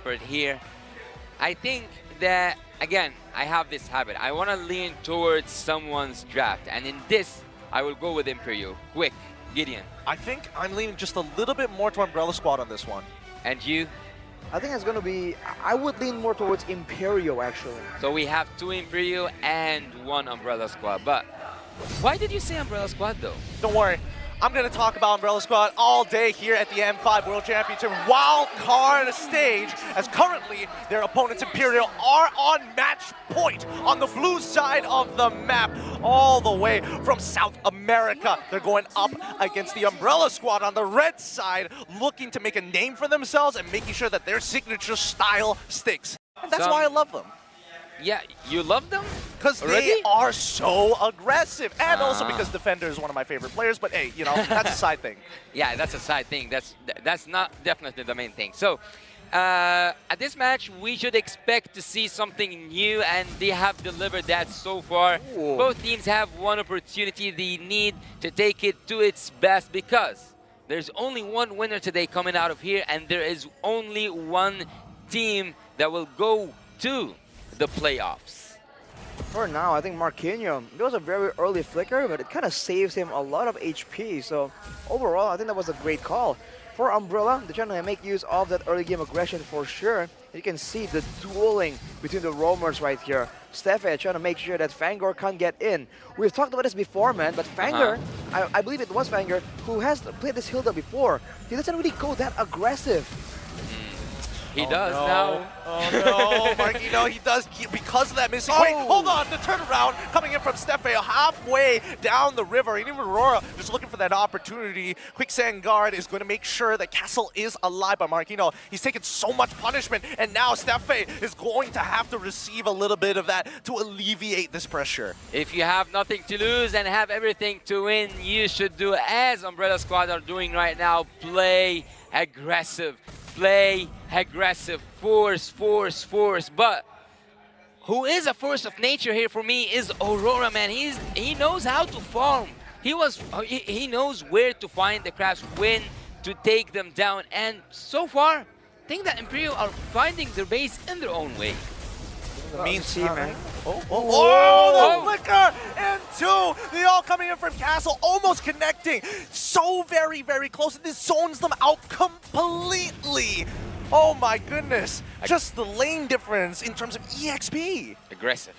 effort here. I think that, again, I have this habit. I want to lean towards someone's draft. And in this, I will go with Imperio. Quick, Gideon. I think I'm leaning just a little bit more to Umbrella Squad on this one. And you? I think it's going to be, I would lean more towards Imperio, actually. So we have 2 Imperio and 1 Umbrella Squad. But why did you say Umbrella Squad, though? Don't worry. I'm going to talk about Umbrella Squad all day here at the M5 World Championship Wildcard stage, as currently their opponents Imperio are on match point on the blue side of the map, all the way from South America. They're going up against the Umbrella Squad on the red side, looking to make a name for themselves and making sure that their signature style sticks. And that's why I love them. Yeah, you love them? Because they are so aggressive. And also because Defender is one of my favorite players. But hey, you know, that's a side thing. Yeah, that's a side thing. That's not definitely the main thing. So, at this match, we should expect to see something new. And they have delivered that so far. Ooh. Both teams have one opportunity. They need to take it to its best because there's only one winner today coming out of here. And there is only one team that will go to the playoffs. For now, I think Marquinhos, it was a very early flicker, but it kind of saves him a lot of HP. So overall, I think that was a great call. For Umbrella, they're trying to make use of that early game aggression for sure. You can see the dueling between the roamers right here. Steffe trying to make sure that Fangor can't get in. We've talked about this before, man, but Fangor, I believe it was Fangor, who has played this Hilda before. He doesn't really go that aggressive. He does now. Oh no, Marquinhos, he does, because of that missing. Wait, hold on, the turnaround coming in from Steffe halfway down the river. And even Aurora just looking for that opportunity. Quicksand Guard is going to make sure that Castle is alive, but Marquinhos, he's taken so much punishment, and now Steffe is going to have to receive a little bit of that to alleviate this pressure. If you have nothing to lose and have everything to win, you should do as Umbrella Squad are doing right now. Play aggressive. Play aggressive, force. But who is a force of nature here for me is Aurora, man. He knows how to farm. He knows where to find the crafts, when to take them down. And so far, I think that Imperio are finding their base in their own way. Man. Oh, the flicker! And 2! They all coming in from Castle, almost connecting. So very, very close. And this zones them out completely. Oh my goodness. Just the lane difference in terms of EXP. Aggressive.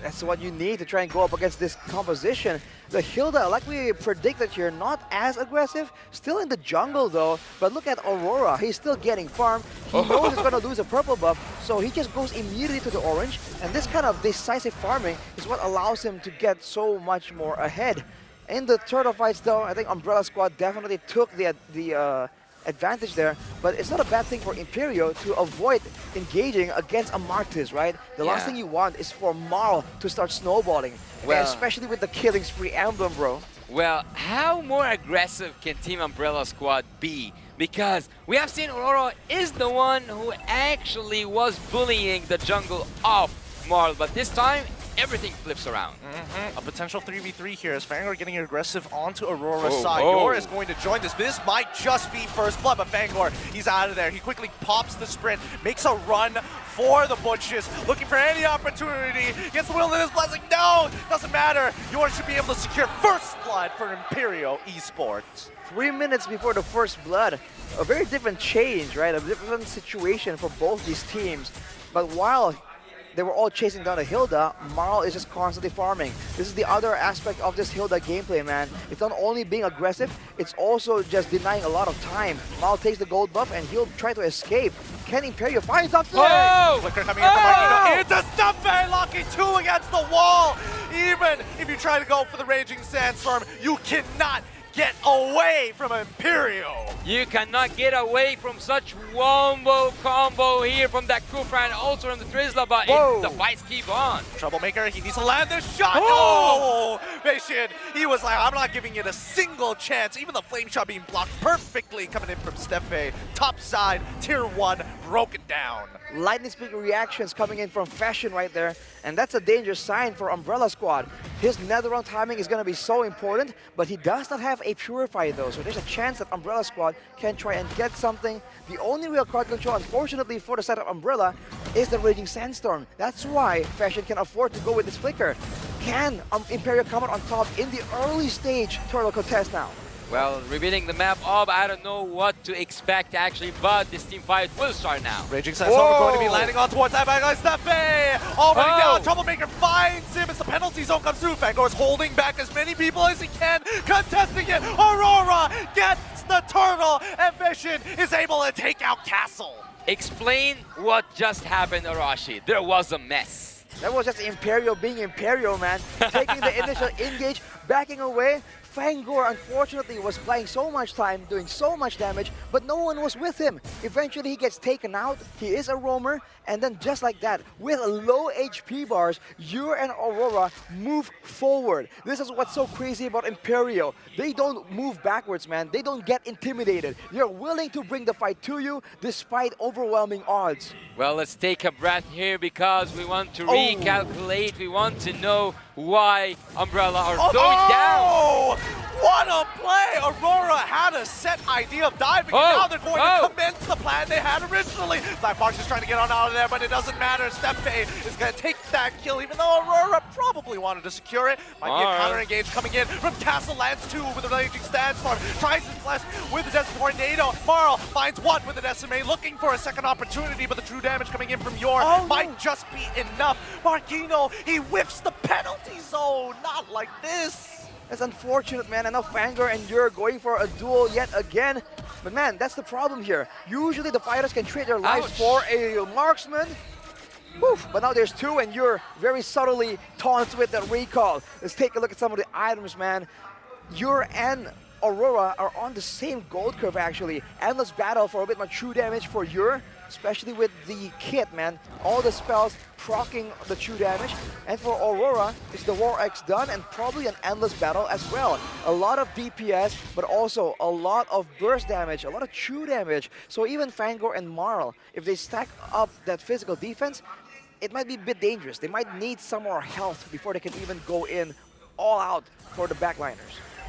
That's what you need to try and go up against this composition. The Hilda, like we predicted here, not as aggressive. Still in the jungle though. But look at Aurora. He's still getting farmed. He knows he's going to lose a purple buff. So he just goes immediately to the orange. And this kind of decisive farming is what allows him to get so much more ahead. In the turtle fights though, I think Umbrella Squad definitely took the advantage there, but it's not a bad thing for Imperio to avoid engaging against a Martis, right? The last thing you want is for Marl to start snowballing, especially with the killing spree emblem, bro. Well, how more aggressive can Team Umbrella Squad be? Because we have seen Aurora is the one who actually was bullying the jungle off Marl, but this time, everything flips around. A potential 3v3 here as Fangor getting aggressive onto Aurora's side. Yor is going to join this. This might just be first blood, but Fangor, he's out of there. He quickly pops the sprint, makes a run for the bushes, looking for any opportunity. Gets the Wilderness Blessing. No, doesn't matter. Yor should be able to secure first blood for Imperio Esports. 3 minutes before the first blood. A very different change, right? A different situation for both these teams. But while they were all chasing down the Hilda, Marl is just constantly farming. This is the other aspect of this Hilda gameplay, man. It's not only being aggressive, it's also just denying a lot of time. Marl takes the gold buff and he'll try to escape. Can Imperio find something? Flicker coming in from Marquinhos. It's a Steffe locking 2 against the wall. Even if you try to go for the Raging Sandstorm, you cannot get away from Imperio. You cannot get away from such wombo combo here from that Kufra and also from the Trizla, but the fights keep on. Troublemaker, he needs to land this shot. Oh, Patient, he was like, I'm not giving it a single chance. Even the flame shot being blocked perfectly coming in from Steffe. Top side, tier 1, broken down. Lightning speed reactions coming in from Fashion right there, and that's a dangerous sign for Umbrella Squad. His netherround timing is going to be so important, but he does not have a Purify though, so there's a chance that Umbrella Squad can try and get something. The only real card control, unfortunately, unfortunately for the side of Umbrella, is the Raging Sandstorm. That's why Fashion can afford to go with this Flicker. Can Imperio come out on top in the early stage turtle contest now? Well, revealing the map up, I don't know what to expect actually, but this team fight will start now. Raging Sandstorm going to be landing on towards that bad guy, Steppe! Already down, Troublemaker finds him as the penalty zone comes through. Fangor is holding back as many people as he can, contesting it. Aurora gets the turtle, and Vision is able to take out Castle. Explain what just happened, Arashi. There was a mess. That was just Imperio being Imperio, man. Taking the initial engage, backing away. Fangor, unfortunately, was playing so much time, doing so much damage, but no one was with him. Eventually, he gets taken out. He is a roamer, and then just like that, with low HP bars, Ure and Aurora move forward. This is what's so crazy about Imperio. They don't move backwards, man. They don't get intimidated. They're willing to bring the fight to you despite overwhelming odds. Well, let's take a breath here because we want to recalculate. We want to know why Umbrella are going down. What a play! Aurora had a set idea of diving, and now they're going to commence the plan they had originally. Black Box is trying to get on out of there, but it doesn't matter. Steppe is going to take that kill, even though Aurora probably wanted to secure it. Might be a counter engage coming in from Castle. Lands 2 with the Raging Sandstorm. Tries his less with the Desert Tornado. Marl finds 1 with the Decimate, looking for a second opportunity, but the true damage coming in from Yor might just be enough. Marquino, he whiffs the penalty zone. Not like this. That's unfortunate, man. And now Fangor and Ure going for a duel yet again. But man, that's the problem here. Usually the fighters can trade their lives for a marksman. Woof. But now there's 2 and Ure very subtly taunts with that recall. Let's take a look at some of the items, man. Ure and Aurora are on the same gold curve actually. Endless Battle for a bit more true damage for Ure, especially with the kit, man. All the spells proccing the true damage. And for Aurora, it's the War X done and probably an Endless Battle as well. A lot of DPS, but also a lot of burst damage, a lot of true damage. So even Fangor and Marl, if they stack up that physical defense, it might be a bit dangerous. They might need some more health before they can even go in all out for the backliners.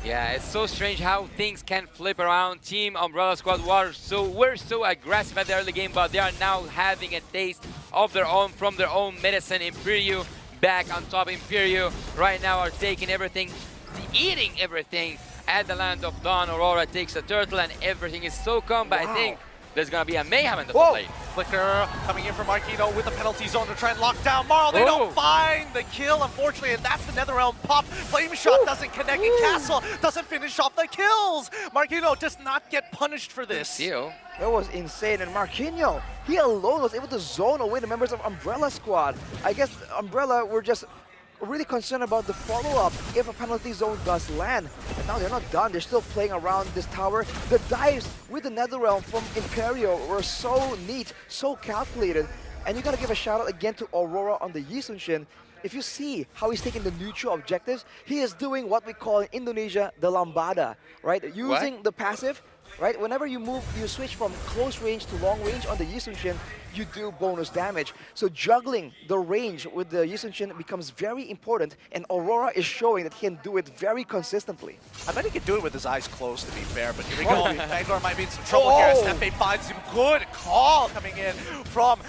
Yeah, it's so strange how things can flip around. Team Umbrella Squad were so aggressive at the early game, but they are now having a taste of their own from their own medicine. Imperio back on top. Imperio right now are taking everything, eating everything at the land of Dawn. Aurora takes a turtle and everything is so calm, but I think there's gonna be a mayhem in the top lane. Flicker coming in from Marquino with the penalty zone to try and lock down Marl. They don't find the kill, unfortunately, and that's the Netherrealm pop. Flame shot doesn't connect, and Castle doesn't finish off the kills. Marquino does not get punished for this. That was insane, and Marquinhos, he alone was able to zone away the members of Umbrella Squad. I guess Umbrella were just really concerned about the follow-up if a penalty zone does land. But now they're not done. They're still playing around this tower. The dives with the Netherrealm from Imperio were so neat, so calculated. And you gotta give a shout out again to Aurora on the Yi Sun-shin. If you see how he's taking the neutral objectives, he is doing what we call in Indonesia the lambada, right? Using the passive, right? Whenever you move, you switch from close range to long range on the Yi Sun-shin, you do bonus damage. So juggling the range with the Yi Sun-shin becomes very important, and Aurora is showing that he can do it very consistently. I bet he can do it with his eyes closed, to be fair, but here we go. Fangor might be in some trouble here. Steppe finds him. Good call coming in from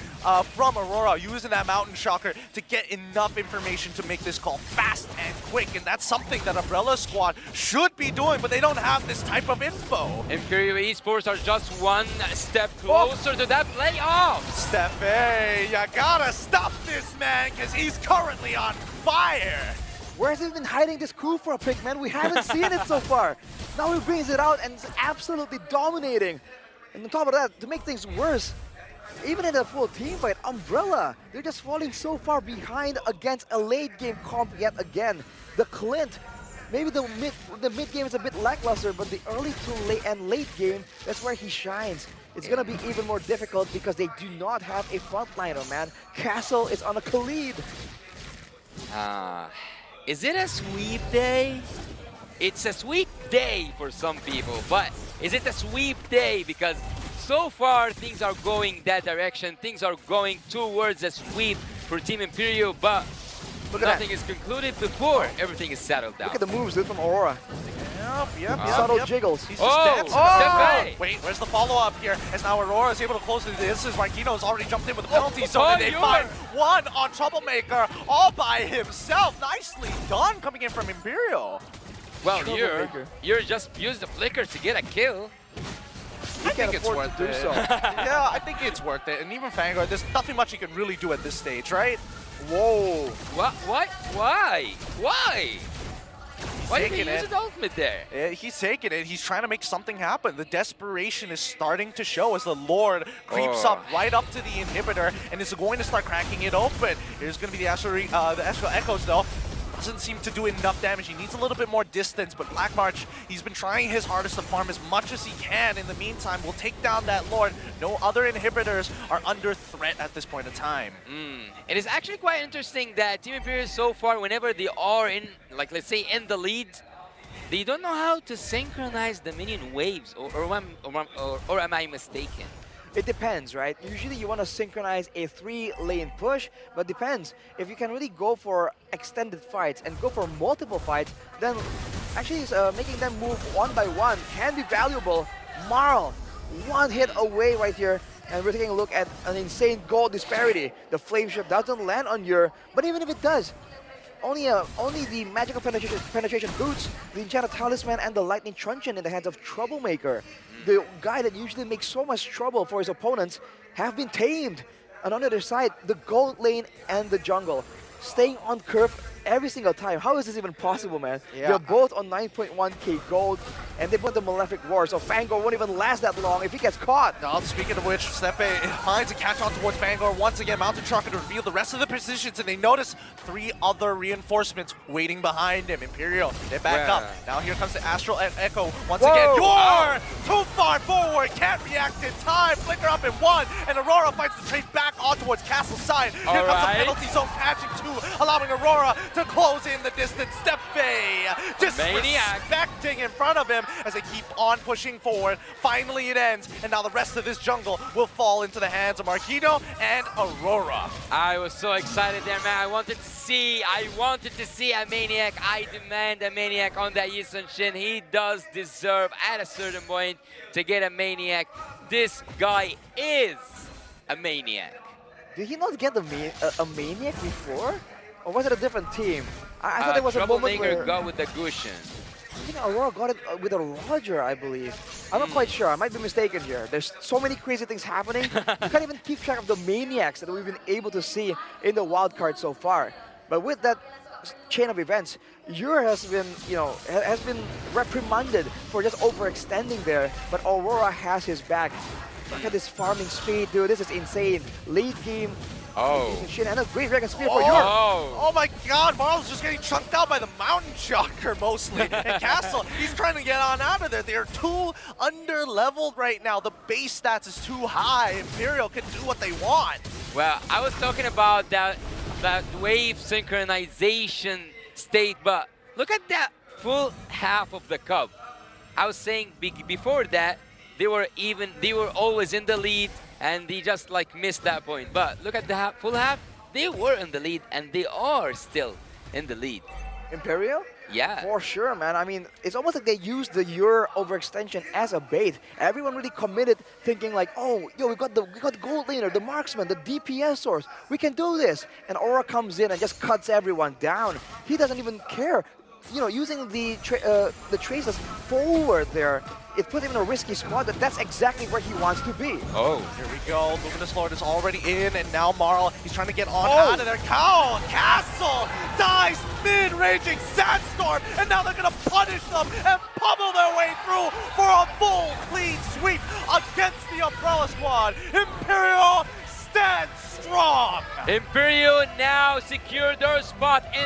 Aurora, using that Mountain Shocker to get enough information to make this call fast and quick, and that's something that Umbrella Squad should be doing, but they don't have this type of info. Imperio Esports are just one step closer to that playoff. Steppe, you gotta stop this man, because he's currently on fire. Where has he been hiding this coup for a pick, man? We haven't seen it so far. Now he brings it out and is absolutely dominating. And on top of that, to make things worse, even in a full team fight, Umbrella, they're just falling so far behind against a late game comp yet again. The Clint, maybe the mid game is a bit lackluster, but the early to late game, that's where he shines. It's gonna be even more difficult because they do not have a frontliner, man. Castle is on a Khalid. Is it a sweep day? It's a sweep day for some people, but is it a sweep day? Because so far things are going that direction. Things are going towards a sweep for Team Imperio, but nothing is concluded before everything is settled down. Look at the moves, dude, from Aurora. Yep. Subtle jiggles. He's just Oh, dancing. Stefan. Wait, where's the follow-up here? As now Aurora is able to close the distance. Marquino's already jumped in with a penalty zone, and they find one on Troublemaker all by himself. Nicely done coming in from Imperio. Well, Troublemaker. you're just use the flicker to get a kill. He I think can it's afford worth to do it. so. Yeah, I think it's worth it. And even Vanguard, there's nothing much he can really do at this stage, right? Whoa. What? Why? Why? Why did he taking use it. his ultimate there? Yeah, he's taking it. He's trying to make something happen. The desperation is starting to show as the Lord creeps up right up to the inhibitor and is going to start cracking it open. Here's going to be the Astral Echoes, though. Doesn't seem to do enough damage. He needs a little bit more distance, but Black March, he's been trying his hardest to farm as much as he can. In the meantime, we'll take down that Lord. No other inhibitors are under threat at this point in time. It is actually quite interesting that Team Imperio so far, whenever they are in, like let's say in the lead, they don't know how to synchronize the minion waves, or am I mistaken? It depends, right? Usually you want to synchronize a 3-lane push, but depends. If you can really go for extended fights and go for multiple fights, then actually making them move one by one can be valuable. Marl, one hit away right here, and we're taking a look at an insane gold disparity. The Flame Shift doesn't land on Ur, but even if it does, only the magical penetration boots, the enchanted talisman, and the lightning truncheon in the hands of Troublemaker. The guy that usually makes so much trouble for his opponents have been tamed. And on the other side, the gold lane and the jungle staying on curve every single time. How is this even possible, man? Yeah. They're both on 9.1k gold, and they put the Malefic War, so Fangor won't even last that long if he gets caught. Now, speaking of which, Steppe finds a catch on towards Vanguard once again. Mountain Trucker to reveal the rest of the positions, and they notice 3 other reinforcements waiting behind him. Imperial, they back up. Now here comes the Astral Echo once again. You're too far forward, can't react in time. Flicker up in 1, and Aurora fights the trade back on towards Castle side. Here comes the penalty zone catching 2, allowing Aurora to close in the distance. Steppe disrespecting in front of him as they keep on pushing forward. Finally it ends, and now the rest of this jungle will fall into the hands of Marquino and Aurora. I was so excited there, man. I wanted to see a Maniac. I demand a Maniac on that Yi Sun-shin. He does deserve, at a certain point, to get a Maniac. This guy is a Maniac. Did he not get a Maniac before? Or was it a different team? I thought there was a moment Troublemaker where... got with the Gushin. I think Aurora got it with a Roger, I believe. I'm not quite sure. I might be mistaken here. There's so many crazy things happening. You can't even keep track of the Maniacs that we've been able to see in the wildcard so far. But with that chain of events, Ur has been, has been reprimanded for just overextending there. But Aurora has his back. Look at this farming speed, dude. This is insane. Late game. And a great Dragon Spear for Ur. Oh my god, Marl's just getting chunked out by the Mountain Shocker mostly. And Castle, he's trying to get on out of there. They're too under-leveled right now. The base stats is too high. Imperial can do what they want. Well, I was talking about that wave synchronization state, but look at that full half of the cup. I was saying before that, they were always in the lead, and they just like missed that point. But look at the full half, they were in the lead, and they are still in the lead. Imperio? Yeah. For sure, man. I mean, it's almost like they used the Ur overextension as a bait. Everyone really committed, thinking like, oh, yo, we got the gold laner, the marksman, the DPS source. We can do this. And Aura comes in and just cuts everyone down. He doesn't even care. Using the traces forward there, it put him in a risky spot, but that's exactly where he wants to be. Oh, here we go. Luminous Lord is already in, and now Marl, he's trying to get on out of there. Castle dies mid-raging Sandstorm, and now they're going to punish them and pummel their way through for a full clean sweep against the Umbrella Squad. Imperio stands strong. Imperio now secured their spot in